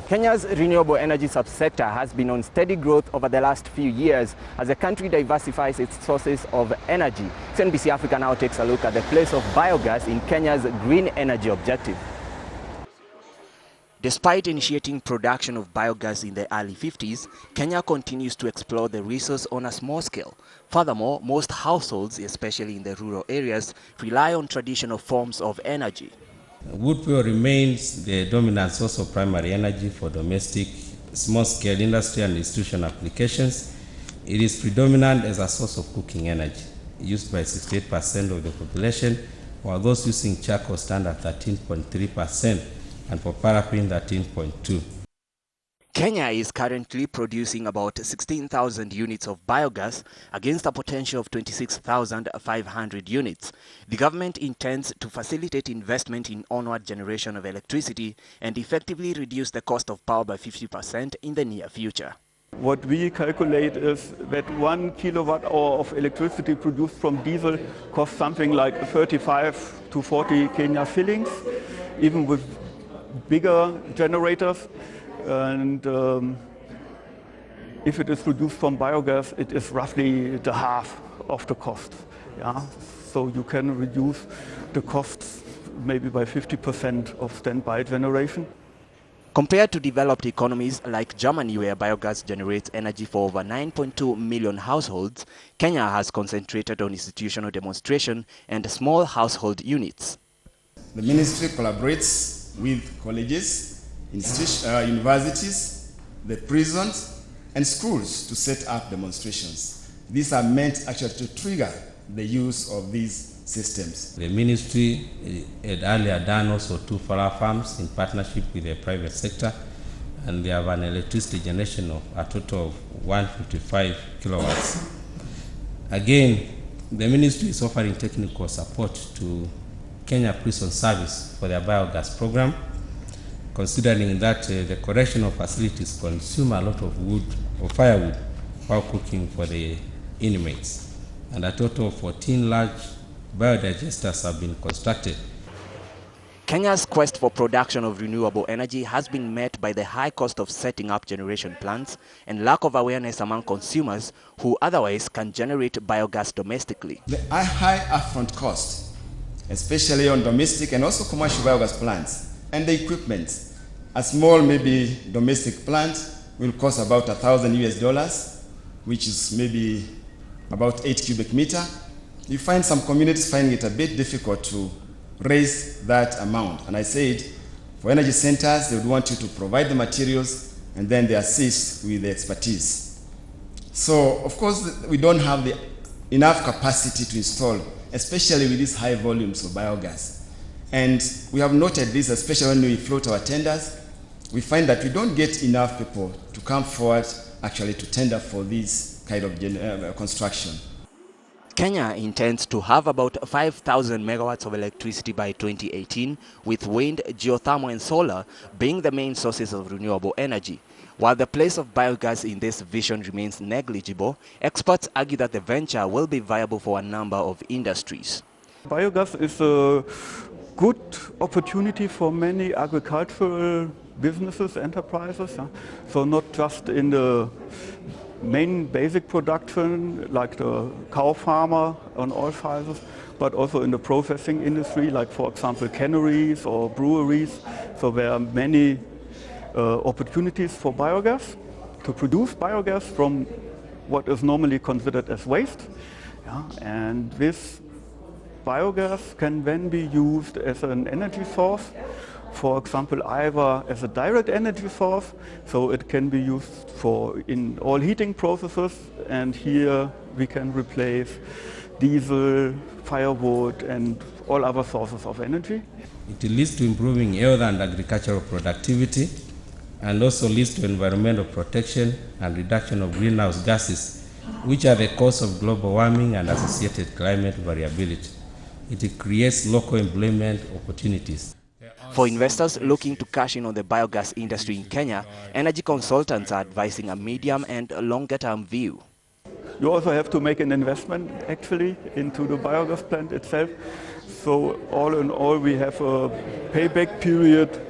Kenya's renewable energy subsector has been on steady growth over the last few years as the country diversifies its sources of energy. CNBC Africa now takes a look at the place of biogas in Kenya's green energy objective. Despite initiating production of biogas in the early 50s, Kenya continues to explore the resource on a small scale. Furthermore, most households, especially in the rural areas, rely on traditional forms of energy. Wood fuel remains the dominant source of primary energy for domestic, small-scale industry and institutional applications. It is predominant as a source of cooking energy, used by 68% of the population, while those using charcoal stand at 13.3%, and for paraffin 13.2%. Kenya is currently producing about 16,000 units of biogas against a potential of 26,500 units. The government intends to facilitate investment in onward generation of electricity and effectively reduce the cost of power by 50% in the near future. What we calculate is that 1 kilowatt hour of electricity produced from diesel costs something like 35 to 40 Kenya shillings, even with bigger generators. And if it is produced from biogas, it is roughly the half of the cost. Yeah? So you can reduce the costs maybe by 50% of standby generation. Compared to developed economies like Germany, where biogas generates energy for over 9.2 million households, Kenya has concentrated on institutional demonstration and small household units. The ministry collaborates with colleges, universities, the prisons, and schools to set up demonstrations. These are meant actually to trigger the use of these systems. The ministry had earlier done also 2 solar farms in partnership with the private sector, and they have an electricity generation of a total of 155 kilowatts. Again, the ministry is offering technical support to Kenya Prison Service for their biogas program, considering that the correctional facilities consume a lot of wood or firewood while cooking for the inmates. And a total of 14 large biodigesters have been constructed. Kenya's quest for production of renewable energy has been met by the high cost of setting up generation plants and lack of awareness among consumers who otherwise can generate biogas domestically. The high upfront cost, especially on domestic and also commercial biogas plants, and the equipment. A small, maybe domestic plant will cost about $1,000 which is maybe about 8 cubic meter. You find some communities finding it a bit difficult to raise that amount. And I said, for energy centers, they would want you to provide the materials and then they assist with the expertise. So, of course, we don't have enough capacity to install, especially with these high volumes of biogas. And we have noted this, especially when we float our tenders. We find that we don't get enough people to come forward actually to tender for this kind of construction. Kenya intends to have about 5,000 megawatts of electricity by 2018, with wind, geothermal and solar being the main sources of renewable energy. While the place of biogas in this vision remains negligible, experts argue that the venture will be viable for a number of industries. Biogas is a good opportunity for many agricultural businesses, enterprises. So not just in the main basic production, like the cow farmer on all sizes, but also in the processing industry, like for example canneries or breweries. So there are many opportunities for biogas, to produce biogas from what is normally considered as waste. Yeah? And this biogas can then be used as an energy source, for example, either as a direct energy source, so it can be used in all heating processes, and here we can replace diesel, firewood, and all other sources of energy. It leads to improving health and agricultural productivity, and also leads to environmental protection and reduction of greenhouse gases, which are the cause of global warming and associated climate variability. It creates local employment opportunities. For investors looking to cash in on the biogas industry in Kenya, energy consultants are advising a medium and longer-term view. You also have to make an investment actually into the biogas plant itself. So all in all, we have a payback period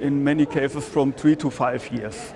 in many cases from 3 to 5 years.